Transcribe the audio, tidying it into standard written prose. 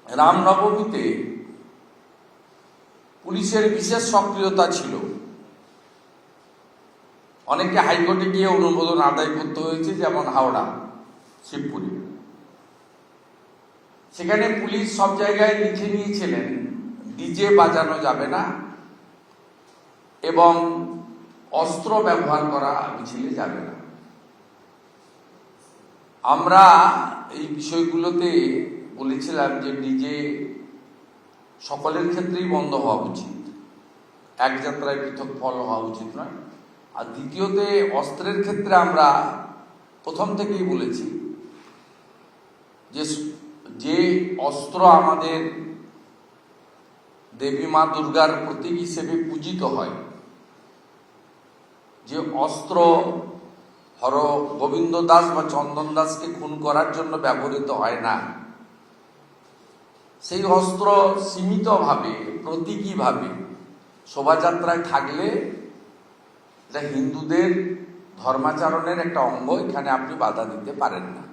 রামনবমীতে পুলিশের বিশেষ সক্রিয়তা ছিল। অনেকে হাইকোর্টে গিয়ে অনুমোদন আদায় করতে হয়েছে, যেমন হাওড়া, শিবপুরে। সেখানে পুলিশ সব জায়গায় লিখে নিয়েছিলেন ডিজে বাজানো যাবে না এবং অস্ত্র ব্যবহার করা মিছিলে যাবে না। আমরা এই বিষয়গুলোতে বলেছিলাম যে ডিজে সকলের ক্ষেত্রেই বন্ধ হওয়া উচিত, এক যাত্রায় পৃথক ফল হওয়া উচিত নয়। আর দ্বিতীয়তে, অস্ত্রের ক্ষেত্রে আমরা প্রথম থেকেই বলেছি যে অস্ত্র আমাদের দেবী মা দুর্গার প্রতীক হিসেবে পূজিত হয়, যে অস্ত্র গোবিন্দ দাস বা চন্দন দাসকে খুন করার জন্য ব্যবহৃত হয় না, সেই অস্ত্র সীমিতভাবে, প্রতীকীভাবে শোভাযাত্রায় থাকলে এটা হিন্দুদের ধর্মাচরণের একটা অঙ্গ, এখানে আপনি বাধা দিতে পারেন না।